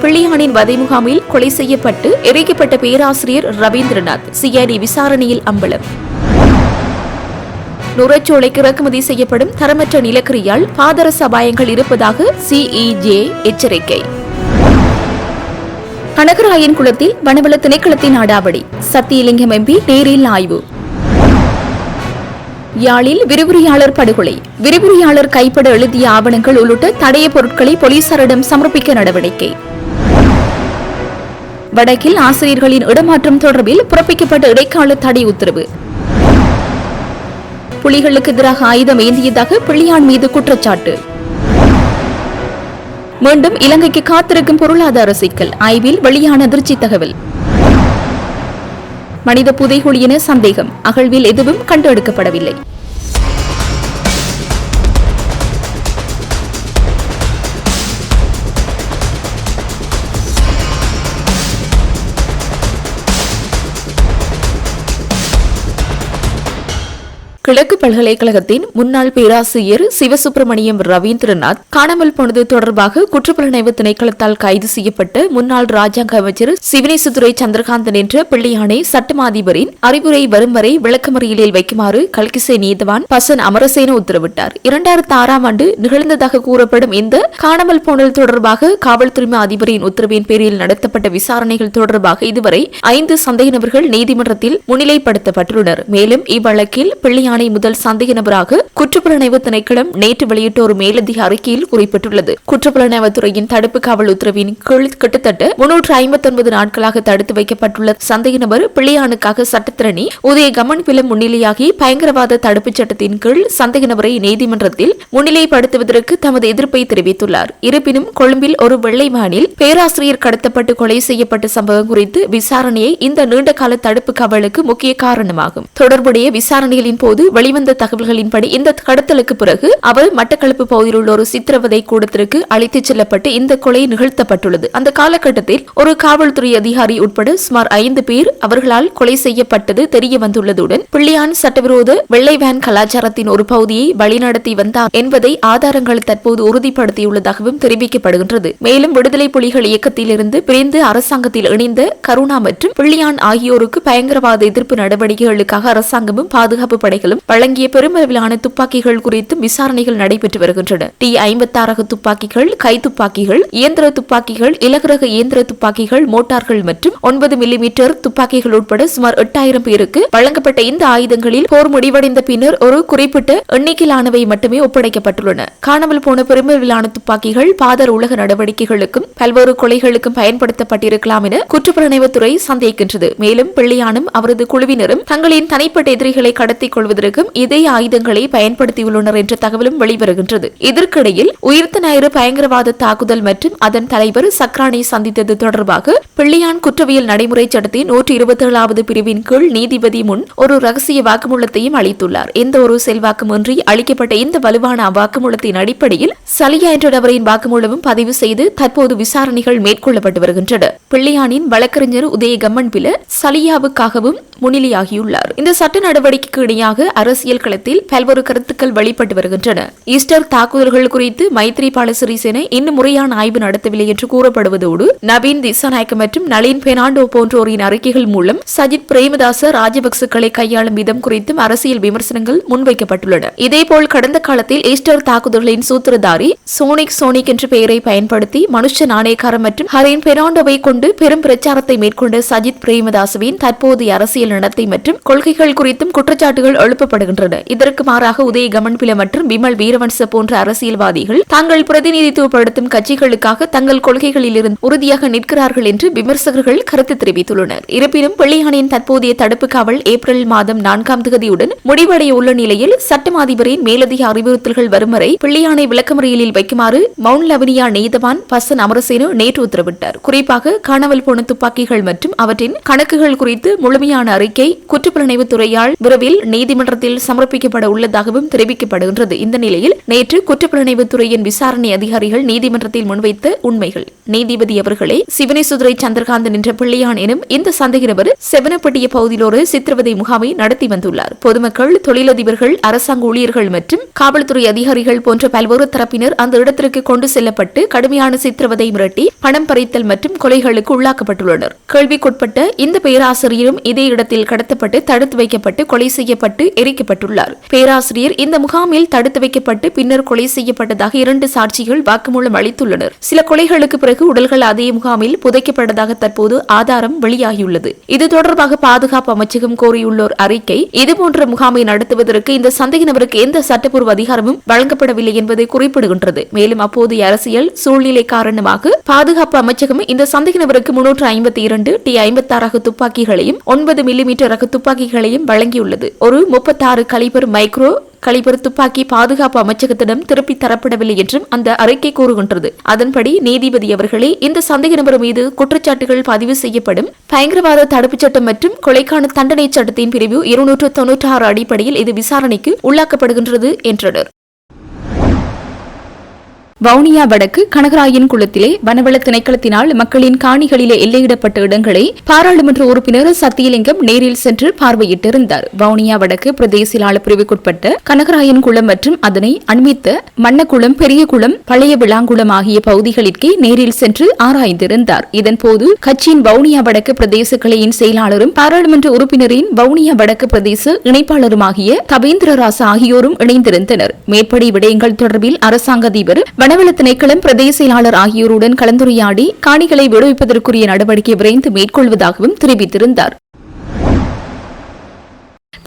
பிள்ளையானின் வதை முகாமில் கொலை செய்யப்பட்டு எரிக்கப்பட்ட பேராசிரியர் ரவீந்திரநாத் சிஐடி விசாரணையில் அம்பலம். நுரைச்சோலைக்கு இறக்குமதி செய்யப்படும் தரமற்ற நிலக்கரியால் பாதரச அபாயங்கள் இருப்பதாக சிஇஜே எச்சரிக்கை. கனகராயன் குளத்தில் வனவள திணைக்களத்தின் அடாவடி, சத்தியலிங்கம் எம்பி நேரில் ஆய்வு. யாழில் விரிவுரையாளர் படுகொலை, விரிவுரையாளர் கைப்பட எழுதிய ஆவணங்கள் உள்ளிட்ட தடய பொருட்களை போலீசாரிடம் சமர்ப்பிக்க நடவடிக்கை. வடக்கில் ஆசிரியர்களின் இடமாற்றம் தொடர்பில் பிறப்பிக்கப்பட்ட இடைக்கால தடை உத்தரவு. புலிகளுக்கு எதிராக ஆயுதம் ஏந்தியதாக பிள்ளையான் மீது குற்றச்சாட்டு. மீண்டும் இலங்கைக்கு காத்திருக்கும் பொருளாதார சிக்கல், ஆய்வில் வெளியான அதிர்ச்சி தகவல். மனித புதைகுழி என சந்தேகம், அகழ்வில் எதுவும் கண்டெடுக்கப்படவில்லை. கிழக்கு பல்கலைக்கழகத்தின் முன்னாள் பேராசிரியர் சிவசுப்பிரமணியம் ரவீந்திரநாத் காணாமல் போனது தொடர்பாக குற்றப்புலனாய்வு திணைக்களத்தால் கைது செய்யப்பட்ட முன்னாள் ராஜாங்க அமைச்சர் சிவனேசதுரை சந்திரகாந்தன் என்ற பிள்ளையானை சட்டமா அதிபரின் அறிவுரை வரும் வரை விளக்கமறியலில் வைக்குமாறு கல்கிசை நீதவான் பசன் அமரசேன உத்தரவிட்டார். 2006 ஆண்டு நிகழ்ந்ததாக கூறப்படும் இந்த காணாமல் போனல் தொடர்பாக காவல்துறை அதிபரின் உத்தரவின் பேரில் நடத்தப்பட்ட விசாரணைகள் தொடர்பாக இதுவரை 5 சந்தேக நபர்கள் நீதிமன்றத்தில் முன்னிலைப்படுத்தப்பட்டுள்ளனர். மேலும் இவ்வழக்கில் பிள்ளையான் முதல் சந்தேக நபராக குற்றப்புலனாய்வு திணைக்களம் நேற்று வெளியிட்ட ஒரு மேலதிக அறிக்கையில் குறிப்பிட்டுள்ளது. குற்றப்புலனாய்வு துறையின் தடுப்பு காவல் உத்தரவின் கீழ் கிட்டத்தட்ட 359 நாட்களாக தடுத்து வைக்கப்பட்டுள்ள சந்தேக நபர் பிள்ளையானுக்காக சட்டத்திரணி உதய கமன்பிலம் முன்னிலையாகி பயங்கரவாத தடுப்புச் சட்டத்தின் கீழ் சந்தேக நபரை நீதிமன்றத்தில் முன்னிலைப்படுத்துவதற்கு தமது எதிர்ப்பை தெரிவித்துள்ளார். இருப்பினும் கொழும்பில் ஒரு வெள்ளை வேனில் பேராசிரியர் கடத்தப்பட்டு கொலை செய்யப்பட்ட சம்பவம் குறித்து விசாரணையை இந்த நீண்டகால தடுப்பு காவலுக்கு முக்கிய காரணமாகும். தொடர்புடைய விசாரணைகளின் போது வெளிவந்த தகவல்களின்படி இந்த கடத்தலுக்கு பிறகு அவர் மட்டக்களப்பு பகுதியில் உள்ள ஒரு சித்திரவதை கூடத்திற்கு அழைத்துச் செல்லப்பட்டு இந்த கொலை நிகழ்த்தப்பட்டுள்ளது. அந்த காலகட்டத்தில் ஒரு காவல்துறை அதிகாரி உட்பட சுமார் 5 பேர் அவர்களால் கொலை செய்யப்பட்டது தெரிய வந்துள்ளதுடன் பிள்ளையான் சட்டவிரோத வெள்ளை வேன் கலாச்சாரத்தின் ஒரு பகுதியை வழிநடத்தி வந்தார் என்பதை ஆதாரங்கள் தற்போது உறுதிப்படுத்தியுள்ளதாகவும் தெரிவிக்கப்படுகின்றது. மேலும் விடுதலை புலிகள் இயக்கத்திலிருந்து பிரிந்து அரசாங்கத்தில் இணைந்த கருணா மற்றும் பிள்ளையான் ஆகியோருக்கு பயங்கரவாத எதிர்ப்பு நடவடிக்கைகளுக்காக அரசாங்கமும் பாதுகாப்பு படைகளும் வழங்கிய பெருமளவிலான துப்பாக்கிகள் குறித்தும் விசாரணைகள் நடைபெற்று வருகின்றன. T-56 துப்பாக்கிகள், கைத்துப்பாக்கிகள், இயந்திர துப்பாக்கிகள், இலகுரக இயந்திர துப்பாக்கிகள், மோட்டார்கள் மற்றும் 9 மில்லிமீட்டர் துப்பாக்கிகள் உட்பட சுமார் 8000 பேருக்கு வழங்கப்பட்ட இந்த ஆயுதங்களில் போர் முடிவடைந்த பின்னர் ஒரு குறிப்பிட்ட எண்ணிக்கையிலானவை மட்டுமே ஒப்படைக்கப்பட்டுள்ளன. காணாமல் போன பெருமளவிலான துப்பாக்கிகள் பாதர் உலக நடவடிக்கைகளுக்கும் பல்வேறு கொலைகளுக்கும் பயன்படுத்தப்பட்டிருக்கலாம் என குற்றப்புலனாய்வுத்துறை சந்தேகிக்கின்றது. மேலும் பிள்ளையானும் அவரது குழுவினரும் தங்களின் தனிப்பட்ட எதிரிகளை கடத்திக் கொள்வதற்கும் இதே ஆயுதங்களை பயன்படுத்தியுள்ளனர் என்ற தகவலும் வெளிவருகின்றது. இதற்கிடையில் உயிர்த்த ஞாயிறு பயங்கரவாத தாக்குதல் மற்றும் அதன் தலைவர் சக்ரானை சந்தித்தது தொடர்பாக பிள்ளையான் குற்றவியல் நடைமுறை சட்டத்தின் 127வது பிரிவின் கீழ் நீதிபதி முன் ஒரு ரகசிய வாக்குமூலத்தையும் அளித்துள்ளார். எந்த ஒரு செல்வாக்குமின்றி அளிக்கப்பட்ட இந்த வலுவான வாக்குமூலத்தின் அடிப்படையில் சலியா என்ற நபரின் வாக்குமூலமும் பதிவு செய்து தற்போது விசாரணைகள் மேற்கொள்ளப்பட்டு வருகின்றன. பிள்ளையானின் வழக்கறிஞர் உதய கம்மன்பில சலியாவுக்காகவும் முன்னிலையாகியுள்ளார். இந்த சட்ட நடவடிக்கைக்கு இணையாக அரசியல் களத்தில் பல்வேறு கருத்துக்கள் வெளிப்பட்டு வருகின்றன. ஈஸ்டர் தாக்குதல்கள் குறித்து மைத்ரிபால சிறிசேன இன்னும் முறையான ஆய்வு நடத்தவில்லை என்று கூறப்படுவதோடு நவீன் திசாநாயக்க மற்றும் நளின் பெர்னாண்டோ போன்றோரின் அறிக்கைகள் மூலம் சஜித் பிரேமதாச ராஜபக்சக்களை கையாளும் விதம் குறித்தும் அரசியல் விமர்சனங்கள் முன்வைக்கப்பட்டுள்ளன. இதேபோல் கடந்த காலத்தில் ஈஸ்டர் தாக்குதல்களின் சூத்திரதாரி சோனிக் என்ற பெயரை பயன்படுத்தி மனுஷ நாணயக்காரர் மற்றும் ஹரின் பெர்னாண்டோவை கொண்டு பெரும் பிரச்சாரத்தை மேற்கொண்ட சஜித் பிரேமதாசவின் தற்போதைய அரசியல் நடத்தை மற்றும் கொள்கைகள் குறித்தும் குற்றச்சாட்டுகள் எழுப்பப்படுகின்றன. இதற்கு மாறாக உதய கமன்பில மற்றும் விமல் வீரவன்ச போன்ற அரசியல்வாதிகள் தாங்கள் பிரதிநிதித்துவப்படுத்தும் கட்சிகளுக்காக தங்கள் கொள்கைகளில் இருந்து உறுதியாக நிற்கிறார்கள் என்று விமர்சகர்கள் கருத்து தெரிவித்துள்ளனர். இருப்பினும் பிள்ளையானின் தற்போதைய தடுப்பு காவல் ஏப்ரல் மாதம் 4ஆம் தேதியுடன் முடிவடைய உள்ள நிலையில் சட்டம் அதிபரின் மேலதிக அறிவுறுத்தல்கள் வரும் வரை பிள்ளையானை விளக்கமறியலில் வைக்குமாறு மவுண்ட் லவனியா நீதவான் பசன் அமரசேன நேற்று உத்தரவிட்டார். குறிப்பாக காணாமல் போன துப்பாக்கிகள் மற்றும் அவற்றின் கணக்குகள் குறித்து முழுமையான அறிக்கை குற்றப்புலனாய்வு துறையால் விரைவில் நீதிமன்ற நீதிமன்றத்தில் சமர்ப்பிக்கப்பட உள்ளதாகவும் தெரிவிக்கப்படுகின்றது. இந்த நிலையில் நேற்று குற்றப்புலனாய்வுத்துறையின் விசாரணை அதிகாரிகள் நீதிமன்றத்தில் முன்வைத்த உண்மைகள். நீதிபதி அவர்களே, சிவனேசுதுரை சந்திரகாந்தன் என்ற பிள்ளையான் எனும் இந்த சந்தேக நபர் செவனப்பட்டிய பகுதியில் ஒரு சித்திரவதை முகாமை நடத்தி வந்துள்ளார். பொதுமக்கள், தொழிலதிபர்கள், அரசாங்க ஊழியர்கள் மற்றும் காவல்துறை அதிகாரிகள் போன்ற பல்வேறு தரப்பினர் அந்த இடத்திற்கு கொண்டு செல்லப்பட்டு கடுமையான சித்திரவதை மிரட்டி பணம் பறித்தல் மற்றும் கொலைகளுக்கு உள்ளாக்கப்பட்டுள்ளனர். கேள்விக்குட்பட்ட இந்த பேராசிரியரும் இதே இடத்தில் கடத்தப்பட்டு தடுத்து வைக்கப்பட்டு கொலை செய்யப்பட்டு எரிக்கப்பட்டுள்ளார். பேராசிரியர் இந்த முகாமில் தடுத்து வைக்கப்பட்டு பின்னர் கொலை செய்யப்பட்டதாக 2 சாட்சிகள் வாக்குமூலம் அளித்துள்ளனர். சில கொலைகளுக்கு பிறகு உடல்கள் அதே முகாமில் புதைக்கப்பட்டதாக தற்போது ஆதாரம் வெளியாகியுள்ளது. இது தொடர்பாக பாதுகாப்பு அமைச்சகம் கோரியுள்ளோர் அறிக்கை, இதுபோன்ற முகாமை நடத்துவதற்கு இந்த சந்தேக நபருக்கு எந்த சட்டப்பூர்வ அதிகாரமும் வழங்கப்படவில்லை என்பதை குறிப்பிடுகின்றது. மேலும் அப்போதைய அரசியல் சூழ்நிலை காரணமாக பாதுகாப்பு அமைச்சகம் இந்த சந்தேக நபருக்கு 352 T56 ரக துப்பாக்கிகளையும் 9 மில்லிமீட்டர் ரக துப்பாக்கிகளையும் வழங்கியுள்ளது. ஒரு 36 கலிபர் மைக்ரோ கலிபர் துப்பாக்கி பாதுகாப்பு அமைச்சகத்திடம் திருப்பி தரப்படவில்லை என்றும் அந்த அறிக்கை கூறுகின்றது. அதன்படி நீதிபதி அவர்களே, இந்த சந்தேக நபர் மீது குற்றச்சாட்டுகள் பதிவு செய்யப்படும் பயங்கரவாத தடுப்புச் சட்டம் மற்றும் கொலைக்கான தண்டனை சட்டத்தின் பிரிவு 296 அடிப்படையில் இது விசாரணைக்கு உள்ளாக்கப்படுகின்றது என்றனர். வவுனியா வடக்கு கனகராயன் குளத்திலே வனவள திணைக்களத்தினால் மக்களின் காணிகளிலே எல்லையிடப்பட்ட இடங்களை பாராளுமன்ற உறுப்பினர் சத்தியலிங்கம் நேரில் சென்று பார்வையிட்டிருந்தார். வவுனியா வடக்கு பிரதேச செயலாளர் பிரிவுக்குட்பட்ட கனகராயன் குளம் மற்றும் அதனை அண்மித்த மன்னக்குளம், பெரியகுளம், பழைய விளாங்குளம் ஆகிய பகுதிகளுக்கே நேரில் சென்று ஆராய்ந்திருந்தார். இதன்போது கட்சியின் வவுனியா வடக்கு பிரதேச கிளையின் செயலாளரும் பாராளுமன்ற உறுப்பினரின் வவுனியா வடக்கு பிரதேச இணைப்பாளருமாகிய தபேந்திரராசா ஆகியோரும் இணைந்திருந்தனர். மேற்படி விடயங்கள் தொடர்பில் அரசாங்க அதிபர், வனவள திணைக்களம் பிரதேச செயலாளர் ஆகியோருடன் கலந்துரையாடி காணிகளை விடுவிப்பதற்குரிய நடவடிக்கை விரைந்து மேற்கொள்வதாகவும் தெரிவித்திருந்தார்.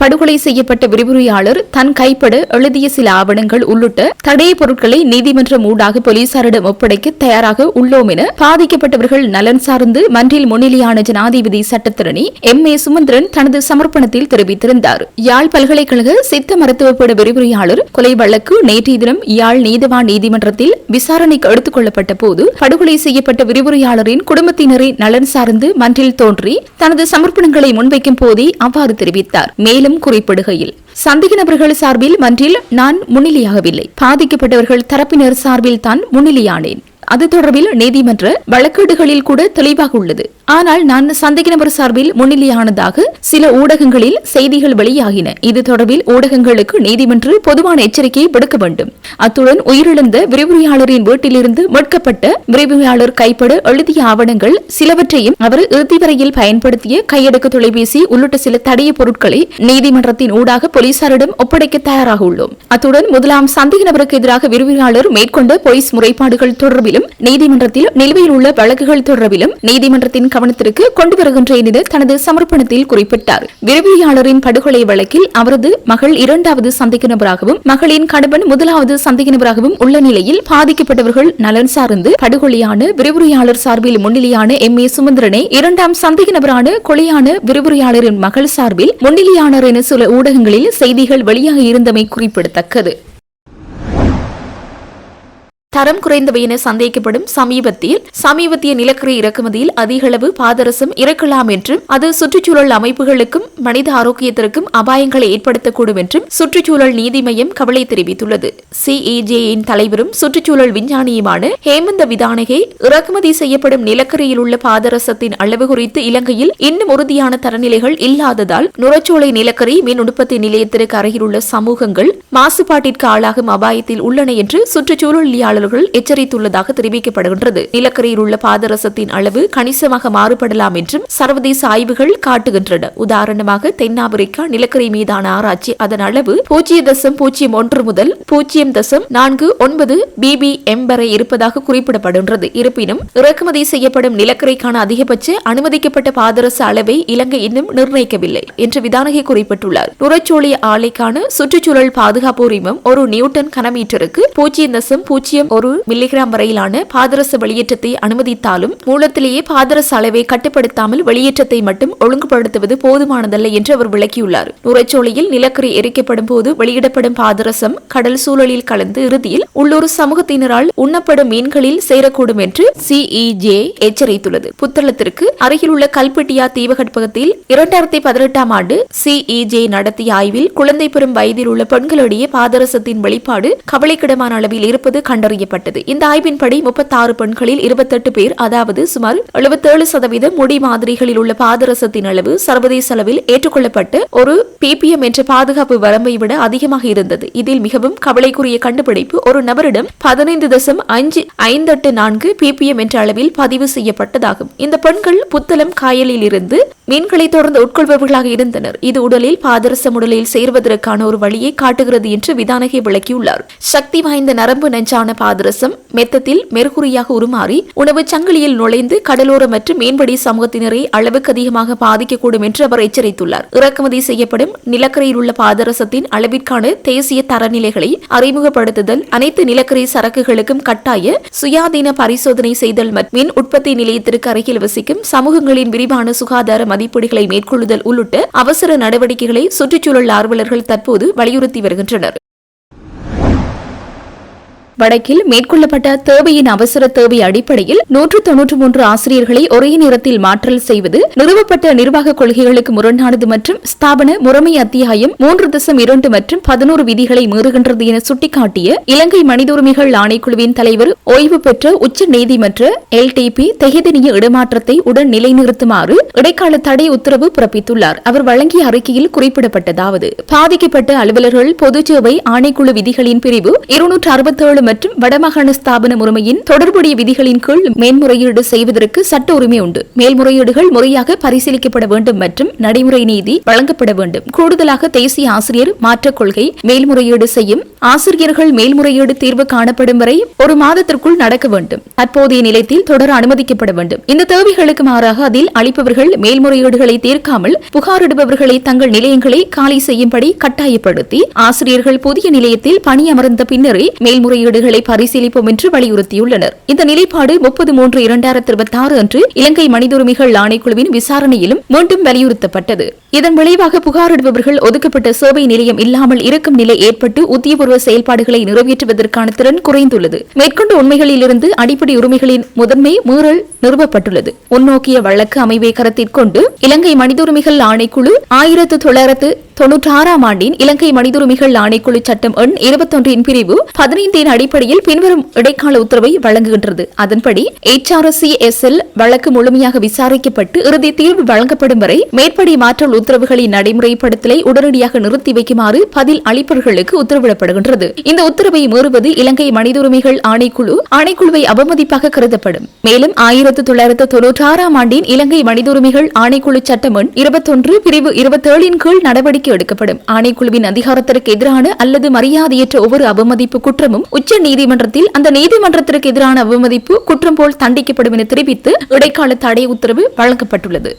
படுகொலை செய்யப்பட்ட விரிவுரையாளர் தன் கைப்பட எழுதிய சில ஆவணங்கள் உள்ளிட்ட தடய பொருட்களை நீதிமன்றம் ஊடாக போலீசாரிடம் ஒப்படைக்க தயாராக உள்ளோம் என பாதிக்கப்பட்டவர்கள் நலன் சார்ந்து மன்றில் முன்னிலையான ஜனாதிபதி சட்டத்திரணி M.A. சுமந்திரன் தனது சமர்ப்பணத்தில் தெரிவித்திருந்தார். யாழ் பல்கலைக்கழக சித்த மருத்துவப்பட விரிவுரையாளர் கொலை வழக்கு நேற்றைய தினம் யாழ் நீதவான் நீதிமன்றத்தில் விசாரணைக்கு எடுத்துக் கொள்ளப்பட்ட போது படுகொலை செய்யப்பட்ட விரிவுரையாளரின் குடும்பத்தினரை நலன் சார்ந்து மன்றில் தோன்றி தனது சமர்ப்பணங்களை முன்வைக்கும் போதே அவ்வாறு தெரிவித்தார். மேலும் குறிப்பிடுகையில், சந்தேக நபர்கள் சார்பில் மன்றில் நான் முன்னிலையாகவில்லை, பாதிக்கப்பட்டவர்கள் தரப்பினர் சார்பில் தான் முன்னிலையானேன். அது தொடர்பில் நீதிமன்ற வழக்கீடுகளில் கூட தெளிவாக உள்ளது. ஆனால் நான் சந்தேக நபர் சார்பில் முன்னிலையானதாக சில ஊடகங்களில் செய்திகள் வெளியாகின. இது தொடர்பில் ஊடகங்களுக்கு நீதிமன்ற பொதுவான எச்சரிக்கையை விடுக்க வேண்டும். அத்துடன் உயிரிழந்த விரிவுரையாளரின் வீட்டிலிருந்து மீட்கப்பட்ட விரிவுரையாளர் கைப்பட எழுதிய ஆவணங்கள் சிலவற்றையும் அவர் இறுதி வரையில் பயன்படுத்திய கையடக்கு தொலைபேசி உள்ளிட்ட சில தடைய பொருட்களை நீதிமன்றத்தின் ஊடாக போலீசாரிடம் ஒப்படைக்க தயாராக உள்ளோம். அத்துடன் முதலாம் சந்தேக நபருக்கு எதிராக விரிவுரையாளர் மேற்கொண்ட போலீஸ் முறைப்பாடுகள் தொடர்பிலும் நீதிமன்றத்தில் நிலுவையில் உள்ள வழக்குகள் தொடர்பிலும் நீதிமன்றத்தின் கவனத்திற்கு கொண்டு வருகின்றேன் என தனது சமர்ப்பணத்தில் குறிப்பிட்டார். விரிவுரையாளரின் படுகொலை வழக்கில் அவரது மகள் 2வது சந்தேக நபராகவும் மகளின் கணவன் 1வது சந்தேக நபராகவும் உள்ள நிலையில் பாதிக்கப்பட்டவர்கள் நலன் சார்ந்து படுகொலையான விரிவுரையாளர் சார்பில் முன்னிலையான M.A. சுமந்திரனை 2ஆம் சந்தேக நபரான கொலையான விரிவுரையாளரின் மகள் சார்பில் முன்னிலையானர் என சில ஊடகங்களில் செய்திகள் வெளியாக இருந்தமை குறிப்பிடத்தக்கது. தரம் குறைந்தவை என சந்தேகிக்கப்படும் சமீபத்திய நிலக்கரி இறக்குமதியில் அதிக அளவு பாதரசம் இறக்கலாம் என்றும் அது சுற்றுச்சூழல் அமைப்புகளுக்கும் மனித ஆரோக்கியத்திற்கும் அபாயங்களை ஏற்படுத்தக்கூடும் என்றும் சுற்றுச்சூழல் நீதி மையம் கவலை தெரிவித்துள்ளது. CEJ-யின் தலைவரும் சுற்றுச்சூழல் விஞ்ஞானியுமான ஹேமந்த விதானகே, இறக்குமதி செய்யப்படும் நிலக்கரியில் உள்ள பாதரசத்தின் அளவு குறித்து இலங்கையில் இன்னும் உறுதியான தரநிலைகள் இல்லாததால் நுரச்சோலை நிலக்கரி மின் உற்பத்தி நிலையத்திற்கு அருகில் உள்ள சமூகங்கள் மாசுபாட்டிற்கு ஆளாகும் அபாயத்தில் உள்ளன என்று சுற்றுச்சூழல் எச்சரித்துள்ளதாக தெரிவிக்கப்படுகின்றது. நிலக்கரியில் உள்ள பாதரசத்தின் அளவு கணிசமாக மாறுபடலாம் என்றும் சர்வதேச ஆய்வுகள் காட்டுகின்றன. உதாரணமாக, தென்னாப்பிரிக்கா நிலக்கரி மீதான ஆராய்ச்சி அதன் அளவு 0.01 முதல் 0.49 ppm வரை இருப்பதாக குறிப்பிடப்படுகின்றது. இருப்பினும் இறக்குமதி செய்யப்படும் நிலக்கரிக்கான அதிகபட்ச அனுமதிக்கப்பட்ட பாதரச அளவை இலங்கை இன்னும் நிர்ணயிக்கவில்லை என்று விதானகே குறிப்பிட்டுள்ளார். நுரச்சோலை ஆலைக்கான சுற்றுச்சூழல் பாதுகாப்பு உரிமம் ஒரு நியூட்டன் கனமீட்டருக்கு 0.0 1 மில்லிகிராம் வரையிலான பாதரச வெளியேற்றத்தை அனுமதித்தாலும் மூலத்திலேயே பாதரச அளவை கட்டுப்படுத்தாமல் வெளியேற்றத்தை மட்டும் ஒழுங்குபடுத்துவது போதுமானதல்ல என்று அவர் விளக்கியுள்ளார். நுரைச்சோலையில் நிலக்கரி எரிக்கப்படும் போது வெளியிடப்படும் பாதரசம் கடல் சூழலில் கலந்து இறுதியில் உள்ளூர் சமூகத்தினரால் உண்ணப்படும் மீன்களில் சேரக்கூடும் என்று CEJ எச்சரித்துள்ளது. புத்தளத்திற்கு அருகில் உள்ள கல்பெட்டியா தீபகற்பகத்தில் 2018 ஆண்டு CEJ நடத்திய ஆய்வில் குழந்தை பெறும் வயதில் உள்ள பெண்களிடையே பாதரசத்தின் வெளிப்பாடு கவலைக்கிடமான அளவில் இருப்பது கண்டறியப்பட்டது. இந்த ஆய்வின்படி 36 பெண்களில் 28 பேர், அதாவது சுமார் 77% முடி மாதிரிகளில் உள்ள பாதரசத்தின் அளவு சர்வதேச அளவில் ஏற்றுக்கொள்ளப்பட்ட ஒரு ppm என்ற பாதுகாப்பு வரம்பை விட அதிகமாக இருந்தது. இதில் மிகவும் கவலைக்குரிய கண்டுபிடிப்பு ஒரு நபரிடம் 15.584 ppm என்ற அளவில் பதிவு செய்யப்பட்டதாகும். இந்த பெண்கள் புத்தளம் காயலில் இருந்து மீன்களை தொடர்ந்து உட்கொள்பவர்களாக இருந்தனர். இது உடலில் பாதரசம் உடலில் சேர்வதற்கான ஒரு வழியை காட்டுகிறது என்று விதானகை விளக்கியுள்ளார். சக்தி வாய்ந்த நரம்பு நஞ்சான பாதரசம் மெத்தத்தில் மெர்குரியாக உருமாறி உணவு சங்கிலியில் நுழைந்து கடலோர மற்றும் மீன்பிடி சமூகத்தினரை அளவுக்கு அதிகமாக பாதிக்கக்கூடும் என்று அவர் எச்சரித்துள்ளார். இறக்குமதி செய்யப்படும் நிலக்கரியில் உள்ள பாதரசத்தின் அளவிற்கான தேசிய தரநிலைகளை அறிமுகப்படுத்துதல், அனைத்து நிலக்கரி சரக்குகளுக்கும் கட்டாய சுயாதீன பரிசோதனை செய்தல் மற்றும் மின் உற்பத்தி நிலையத்திற்கு அருகில் வசிக்கும் சமூகங்களின் விரிவான சுகாதார மதிப்பீடுகளை மேற்கொள்ளுதல் உள்ளிட்ட அவசர நடவடிக்கைகளை சுற்றுச்சூழல் ஆர்வலர்கள் தற்போது வலியுறுத்தி வருகின்றனர். வடக்கில் மேற்கொள்ளப்பட்ட தேவையின் அவசர தேவை அடிப்படையில் 193 ஆசிரியர்களை ஒரே நேரத்தில் மாற்றல் செய்வது நிறுவப்பட்ட நிர்வாக கொள்கைகளுக்கு முரணானது மற்றும் ஸ்தாபன முறைமை அத்தியாயம் 3.2 மற்றும் 11 விதிகளை மீறுகின்றது என சுட்டிக்காட்டிய இலங்கை மனித உரிமைகள் ஆணைக்குழுவின் தலைவர் ஓய்வு பெற்ற உச்ச நீதிமன்ற LTP தெஹிதனிய இடமாற்றத்தை உடன் நிலைநிறுத்துமாறு இடைக்கால தடை உத்தரவு பிறப்பித்துள்ளார். அவர் வழங்கிய அறிக்கையில் குறிப்பிடப்பட்டதாவது: பாதிக்கப்பட்ட அலுவலர்கள் பொதுச்சேவை ஆணைக்குழு விதிகளின் பிரிவு 267 மற்றும் வடமாகாண ஸ்தாபன முறைமையின் தொடர்புடைய விதிகளின் கீழ் மேன்முறையீடு செய்வதற்கு சட்ட உரிமை உண்டு. மேல்முறையீடுகள் முறையாக பரிசீலிக்கப்பட வேண்டும் மற்றும் நடைமுறை நீதி வழங்கப்பட வேண்டும். கூடுதலாக தேசிய ஆசிரியர் மாற்றக் கொள்கை மேல்முறையீடு செய்யும் ஆசிரியர்கள் மேல்முறையீடு தீர்வு காணப்படும் வரை 1 மாதத்திற்குள் நடக்க வேண்டும். தற்போதைய நிலையத்தில் தொடர அனுமதிக்கப்பட வேண்டும். இந்த தேவைகளுக்கு மாறாக அதில் அளிப்பவர்கள் மேல்முறையீடுகளை தீர்க்காமல் புகாரிடுபவர்களை தங்கள் நிலையங்களை காலி செய்யும்படி கட்டாயப்படுத்தி ஆசிரியர்கள் புதிய நிலையத்தில் பணியமர்ந்த பின்னரே மேல்முறையீடுகளை பரிசீலிப்போம் என்று வலியுறுத்தியுள்ளனர். இந்த நிலைப்பாடு 30/3/2026 அன்று இலங்கை மனித உரிமைகள் ஆணைக்குழுவின் விசாரணையிலும் மீண்டும் வலியுறுத்தப்பட்டது. இதன் விளைவாக புகாரிடுபவர்கள் ஒதுக்கப்பட்ட சேவை நிலையம் இல்லாமல் இருக்கும் நிலை ஏற்பட்டு உத்தியபூர்வ செயல்பாடுகளை நிறைவேற்றுவதற்கான திறன் குறைந்துள்ளது. மேற்கொண்ட உண்மைகளிலிருந்து அடிப்படை உரிமைகளின் முதன்மை மீறல் நிறுவப்பட்டுள்ளது. முன்னோக்கிய வழக்கு அமைவை கருத்திற்கொண்டு இலங்கை மனித உரிமைகள் ஆணைக்குழு 1996 ஆண்டின் இலங்கை மனித உரிமைகள் ஆணைக்குழு சட்டம் எண் 21 பிரிவு 15 அடிப்படையில் பின்வரும் இடைக்கால உத்தரவை வழங்குகின்றது. அதன்படி HRCSL வழக்கு முழுமையாக விசாரிக்கப்பட்டு இறுதி தீர்வு வழங்கப்படும் வரை மேற்படி மாற்றல் உத்தரவுகளின் நடைமுறைப்படுத்தலை உடனடியாக நிறுத்தி வைக்குமாறு பதில் அளிப்பவர்களுக்கு உத்தரவிடப்படுகின்றது. இந்த உத்தரவை மீறுவது இலங்கை மனித உரிமைகள் ஆணைக்குழுவை அவமதிப்பாக கருதப்படும். மேலும் 1996 ஆண்டின் இலங்கை மனித உரிமைகள் ஆணைக்குழு சட்டம் எண் 21 பிரிவு 27 கீழ் நடவடிக்கை எடுக்கப்படும். ஆணைக்குழுவின் அதிகாரத்திற்கு எதிரான அல்லது மரியாதையற்ற ஒவ்வொரு அவமதிப்பு குற்றமும் உச்ச நீதிமன்றத்தில் அந்த நீதிமன்றத்திற்கு எதிரான அவமதிப்பு குற்றம் போல் தண்டிக்கப்படும் என தெரிவித்து இடைக்கால தடை உத்தரவு வழங்கப்பட்டுள்ளது.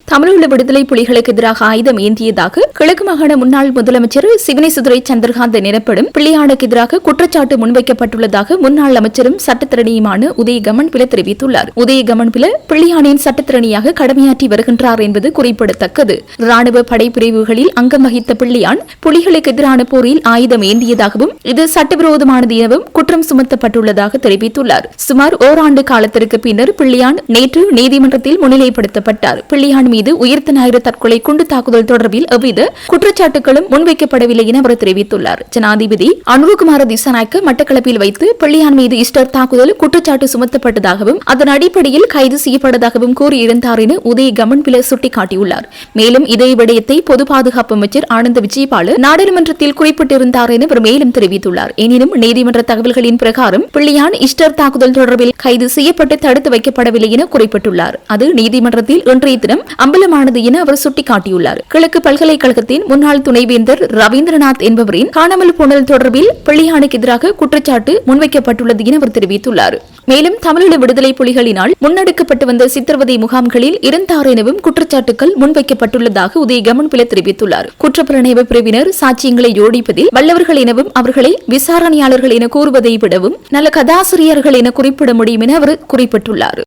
தமிழீழ விடுதலை புலிகளுக்கு எதிராக ஆயுதம் ஏந்தியதாக கிழக்கு மாகாண முன்னாள் முதலமைச்சர் சிவனேசுதுரை சந்திரகாந்த் எனப்படும் பிள்ளையானுக்கு எதிராக குற்றச்சாட்டு முன்வைக்கப்பட்டுள்ளதாக முன்னாள் அமைச்சரும் சட்டத்திறனியுமான உதய கமன்பில தெரிவித்துள்ளார். உதய கமன்பில பிள்ளையானின் சட்டத்திறனியாக கடமையாற்றி வருகின்றார் என்பது குறிப்பிடத்தக்கது. ராணுவ படைப்பிரிவுகளில் அங்கம் வகித்த பிள்ளையான் புலிகளுக்கு எதிரான போரில் ஆயுதம் ஏந்தியதாகவும் இது சட்டவிரோதமானது எனவும் குற்றம் சுமத்தப்பட்டுள்ளதாக தெரிவித்துள்ளார். சுமார் ஓராண்டு காலத்திற்கு பின்னர் பிள்ளையான் நேற்று நீதிமன்றத்தில் முன்னிலைப்படுத்தப்பட்டார். பிள்ளையான் மீது உயிர்த்த ஞாயிறு தற்கொலை குண்டு தாக்குதல் தொடர்பில் எவ்வித குற்றச்சாட்டுகளும் முன்வைக்கப்படவில்லை என அவர் தெரிவித்துள்ளார். ஜனாதிபதி அனுரகுமார திசாநாயக்க மட்டக்களப்பில் வைத்து பிள்ளையான் மீது ஈஸ்டர் தாக்குதல் குற்றச்சாட்டு சுமத்தப்பட்டதாகவும் அதன் அடிப்படையில் கைது செய்யப்பட்டதாகவும் கூறியிருந்தார் என உதய கமன்பில சுட்டிக்காட்டியுள்ளார். மேலும் இதே விடயத்தை பொது பாதுகாப்பு அமைச்சர் ஆனந்த விஜயபால நாடாளுமன்றத்தில் குறிப்பிட்டிருந்தார் என அவர் மேலும் தெரிவித்துள்ளார். எனினும் நீதிமன்ற தகவல்களின் பிரகாரம் பிள்ளையான் ஈஸ்டர் தாக்குதல் தொடர்பில் கைது செய்யப்பட்டு தடுத்து வைக்கப்படவில்லை என குறிப்பிட்டுள்ளார். அது நீதிமன்றத்தில் இன்றைய தினம் அம்பலமானது என அவர் சுட்டிக்காட்டியுள்ளார். கிழக்கு பல்கலைக்கழகத்தின் முன்னாள் துணைவேந்தர் ரவீந்திரநாத் என்பவரின் காணாமல் போனல் தொடர்பில் பிள்ளையானுக்கு எதிராக குற்றச்சாட்டு முன்வைக்கப்பட்டுள்ளது என அவர் தெரிவித்துள்ளார். மேலும் தமிழீழ விடுதலை புலிகளினால் முன்னெடுக்கப்பட்டு வந்த சித்திரவதை முகாம்களில் இருந்தார் எனவும் குற்றச்சாட்டுகள் முன்வைக்கப்பட்டுள்ளதாக உதயகமன்பில தெரிவித்துள்ளார். குற்றப்புலனாய்வு பிரிவினர் சாட்சியங்களை ஜோடிப்பதில் வல்லவர்கள் எனவும் அவர்களை விசாரணையாளர்கள் என கூறுவதை விடவும் நல்ல கதாசிரியர்கள் என குறிப்பிட முடியும் என அவர் குறிப்பிட்டுள்ளார்.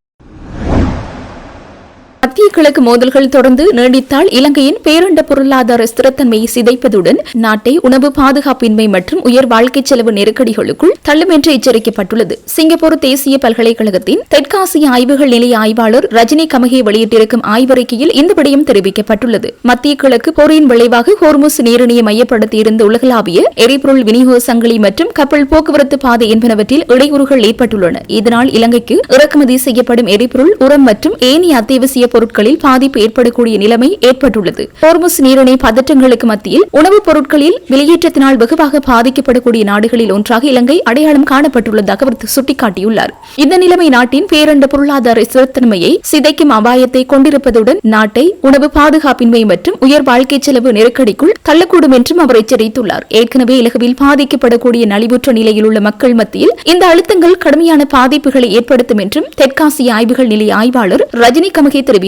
மத்திய கிழக்கு மோதல்கள் தொடர்ந்து நீடித்தால் இலங்கையின் பேரண்ட பொருளாதார ஸ்திரத்தன்மையை சிதைப்பதுடன் நாட்டை உணவு பாதுகாப்பின்மை மற்றும் உயர் வாழ்க்கை செலவு நெருக்கடிகளுக்குள் தள்ளும் என்று எச்சரிக்கப்பட்டுள்ளது. சிங்கப்பூர் தேசிய பல்கலைக்கழகத்தின் தெற்காசிய ஆய்வுகள் நிலைய ஆய்வாளர் ரஜினி கமகே வெளியிட்டிருக்கும் ஆய்வறிக்கையில் இந்த விடயம் தெரிவிக்கப்பட்டுள்ளது. மத்திய கிழக்கு போரின் விளைவாக ஹோர்முஸ் நீரிணையை மையப்படுத்தியிருந்த உலகளாவிய எரிபொருள் விநியோக சங்கிலி மற்றும் கப்பல் போக்குவரத்து பாதை என்பனவற்றில் இடையூறுகள் ஏற்பட்டுள்ளன. இதனால் இலங்கைக்கு இறக்குமதி செய்யப்படும் எரிபொருள், உரம் மற்றும் ஏனைய அத்தியாவசிய பொருட்களில் பாதிப்பு ஏற்படக்கூடிய நிலைமை ஏற்பட்டுள்ளது. ஹோர்முஸ் நீரிணை பதற்றங்களுக்கு மத்தியில் உணவுப் பொருட்களில் வெளியேற்றத்தினால் வெகுவாக பாதிக்கப்படக்கூடிய நாடுகளில் ஒன்றாக இலங்கை அடையாளம் காணப்பட்டுள்ளதாக அவர் சுட்டிக்காட்டியுள்ளார். இந்த நிலைமை நாட்டின் பேரண்ட பொருளாதார ஸ்திரத்தன்மையை சிதைக்கும் அபாயத்தை கொண்டிருப்பதுடன் நாட்டை உணவு பாதுகாப்பின்மை மற்றும் உயர் வாழ்க்கை செலவு நெருக்கடிக்குள் தள்ளக்கூடும் என்றும் அவர் எச்சரித்துள்ளார். ஏற்கனவே இலகுவில் பாதிக்கப்படக்கூடிய நலிவுற்ற நிலையில் உள்ள மக்கள் மத்தியில் இந்த அழுத்தங்கள் கடுமையான பாதிப்புகளை ஏற்படுத்தும் என்றும் தெற்காசிய ஆய்வுகள் நிலைய ஆய்வாளர் ரஜினி கமகே தெரிவித்துள்ளார்.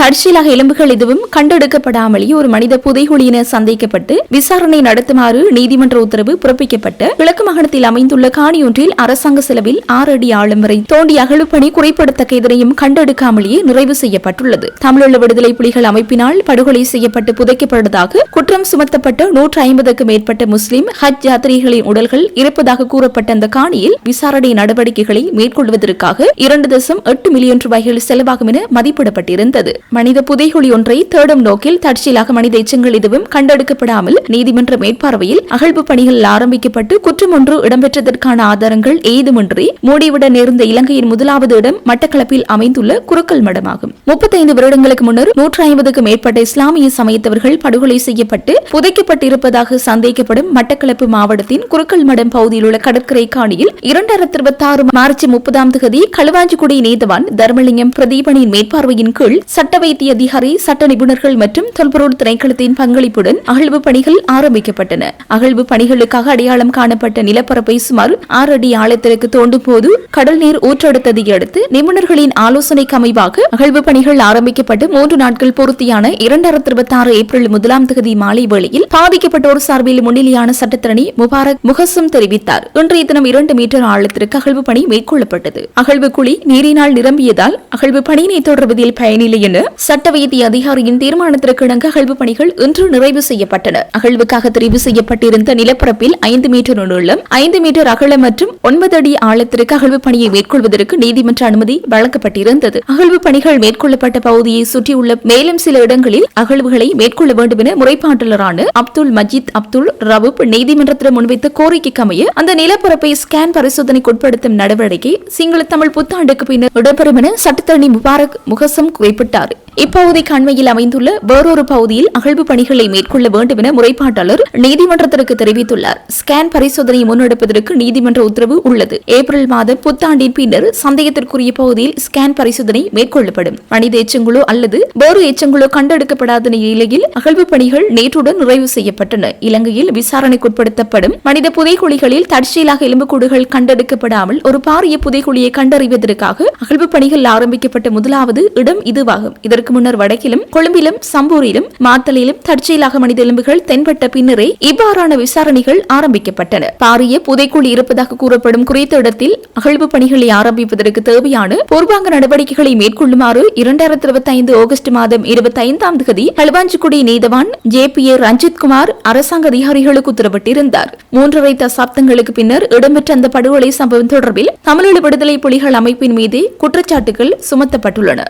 தற்செயலாக எலும்புகள் எதுவும் கண்டெடுக்கப்படாமலேயே ஒரு மனித புதைகுழி என சந்தேகிக்கப்பட்டு விசாரணை நடத்துமாறு நீதிமன்ற உத்தரவு பிறப்பிக்கப்பட்ட கிழக்கு மாகாணத்தில் அமைந்துள்ள காணியொன்றில் அரசாங்க செலவில் 6 அடி ஆழம் வரை தோண்டி அகழ்வுப்பணி குறைப்படத்தக்க எதனையும் கண்டெடுக்காமலேயே நிறைவு செய்யப்பட்டுள்ளது. தமிழீழ விடுதலை புலிகள் அமைப்பினால் படுகொலை செய்யப்பட்டு புதைக்கப்பட்டதாக குற்றம் சுமத்தப்பட்ட 150க்கும் மேற்பட்ட முஸ்லிம் ஹஜ் யாத்திரிகளின் உடல்கள் இருப்பதாக கூறப்பட்ட அந்த காணியில் விசாரணை நடவடிக்கைகளை மேற்கொள்வதற்காக 2.8 மில்லியன் ரூபாய்கள் செலவாகும் என மதிப்பிடப்பட்டிருந்தது. மனித புதைகுழி ஒன்றை தேடும் நோக்கில் தற்செயலாக மனித எச்சங்கள் எதுவும் கண்டெடுக்கப்படாமல் நீதிமன்ற மேற்பார்வையில் அகழ்வு பணிகள் ஆரம்பிக்கப்பட்டு குற்றம் ஒன்று இடம்பெற்றதற்கான ஆதாரங்கள் ஏதுமின்றி மூடிவிட நேர்ந்த இலங்கையின் முதலாவது இடம் மட்டக்களப்பில் அமைந்துள்ள குருக்கல் மடமாகும். 35 வருடங்களுக்கு முன்னர் 150க்கும் மேற்பட்ட இஸ்லாமிய சமயத்தவர்கள் படுகொலை செய்யப்பட்டு புதைக்கப்பட்டிருப்பதாக சந்தேகிக்கப்படும் மட்டக்களப்பு மாவட்டத்தின் குருக்கல் மடம் பகுதியில் உள்ள கடற்கரை காணியில் 2026 மார்ச் 30 களுவாஞ்சிக்குடி நீதவான் தர்மலிங்கம் பிரதீபனின் மேற்பார்வையின் கீழ் சட்ட வைத்திய அதிகாரி, சட்ட நிபுணர்கள் மற்றும் தொல்பொருள் திணைக்களத்தின் பங்களிப்புடன் அகழ்வு பணிகள் ஆரம்பிக்கப்பட்டன. அகழ்வு பணிகளுக்காக அடையாளம் காணப்பட்ட நிலப்பரப்பை சுமார் 6 அடி ஆழத்திற்கு தோண்டும் போது கடல் நீர் ஊற்றெடுத்ததை அடுத்து நிபுணர்களின் ஆலோசனைக்கு அமைவாக அகழ்வு பணிகள் ஆரம்பிக்கப்பட்டு 3 நாட்கள் பூர்த்தியான 2026 ஏப்ரல் 1 மாலை வேளையில் பாதிக்கப்பட்டோர் சார்பில் முன்னிலையான சட்டத்தரணி முபாரக் முகசும் தெரிவித்தார். இன்றைய தினம் 2 மீட்டர் ஆழத்திற்கு அகழ்வு பணி மேற்கொள்ளப்பட்டது. அகழ்வு குழி நீரினால் நிரம்பியதால் அகழ்வு பணியினை தொடர்வதில் பயனில்லை என சட்ட வைத்திய அதிகாரியின் தீர்மானத்திற்கு இணங்க அகழ்வு பணிகள் இன்று நிறைவு செய்யப்பட்டன. அகழ்வுக்காக தெரிவு செய்யப்பட்டிருந்த நிலப்பரப்பில் 5 மீட்டர் நீளம், 5 மீட்டர் அகலம் மற்றும் 9 அடி ஆழத்திற்கு அகழ்வு பணியை மேற்கொள்வதற்கு நீதிமன்ற அனுமதி வழங்கப்பட்டிருந்தது. அகழ்வு பணிகள் மேற்கொள்ளப்பட்ட பகுதியை சுற்றியுள்ள மேலும் சில இடங்களில் அகழ்வுகளை மேற்கொள்ள வேண்டும் என முறைப்பாட்டாளரான அப்துல் மஜீத் அப்துல் ரவூப் நீதிமன்றத்தில் முன்வைத்த கோரிக்கைக்கு அமைய அந்த நிலப்பரப்பை ஸ்கேன் பரிசோதனைக்கு உட்படுத்தும் நடவடிக்கை சிங்கள தமிழ் புத்தாண்டுக்கு பின்னர் இடம்பெறும் என சட்டத்தரணி முபாரக் முகசம் குறிப்பிட்டார். இப்பகுதிக்கு அண்மையில் அமைந்துள்ள வேறொரு பகுதியில் அகழ்வு பணிகளை மேற்கொள்ள வேண்டும் என முறைப்பாட்டாளர் நீதிமன்றத்திற்கு தெரிவித்துள்ளார். ஸ்கேன் பரிசோதனையை முன்னெடுப்பதற்கு நீதிமன்ற உத்தரவு உள்ளது. ஏப்ரல் மாதம் புத்தாண்டின் பின்னர் சந்தேகத்திற்குரிய பகுதியில் ஸ்கேன் பரிசோதனை மேற்கொள்ளப்படும். மனித எச்சங்களோ அல்லது வேறு எச்சங்களோ கண்டெடுக்கப்படாத நிலையில் அகழ்வு பணிகள் நேற்றுடன் நிறைவு செய்யப்பட்டன. இலங்கையில் விசாரணைக்குட்படுத்தப்படும் மனித புதைக்குழிகளில் தற்செயலாக எலும்புக்கூடுகள் கண்டெடுக்கப்படாமல் ஒரு பாரிய புதைக்குழியை கண்டறிவதற்காக அகழ்வு பணிகள் ஆரம்பிக்கப்பட்ட முதலாவது இடம் இதுவாகும். இதற்கு முன்னர் வடக்கிலும், கொழும்பிலும், சம்பூரிலும், மாத்தளையிலும் தற்செயலாக மனித எலும்புகள் தென்பட்ட பின்னரே இவ்வாறான விசாரணைகள் ஆரம்பிக்கப்பட்டன. பாரிய புதைக்குழி இருப்பதாக கூறப்படும் குறித்த இடத்தில் அகழ்வு பணிகளை ஆரம்பிப்பதற்கு தேவையான பூர்வாங்க நடவடிக்கைகளை மேற்கொள்ளுமாறு 2025 ஆகஸ்ட் மாதம் 25 களுவாஞ்சிக்குடி நீதவான் JPA ரஞ்சித்குமார் அரசாங்க அதிகாரிகளுக்கு உத்தரவிட்டிருந்தார். 3.5 தசாப்தங்களுக்கு பின்னர் இடம்பெற்ற அந்த படுகொலை சம்பவம் தொடர்பில் தமிழீழ விடுதலை புலிகள் அமைப்பின் மீது குற்றச்சாட்டுகள் சுமத்தப்பட்டுள்ளன.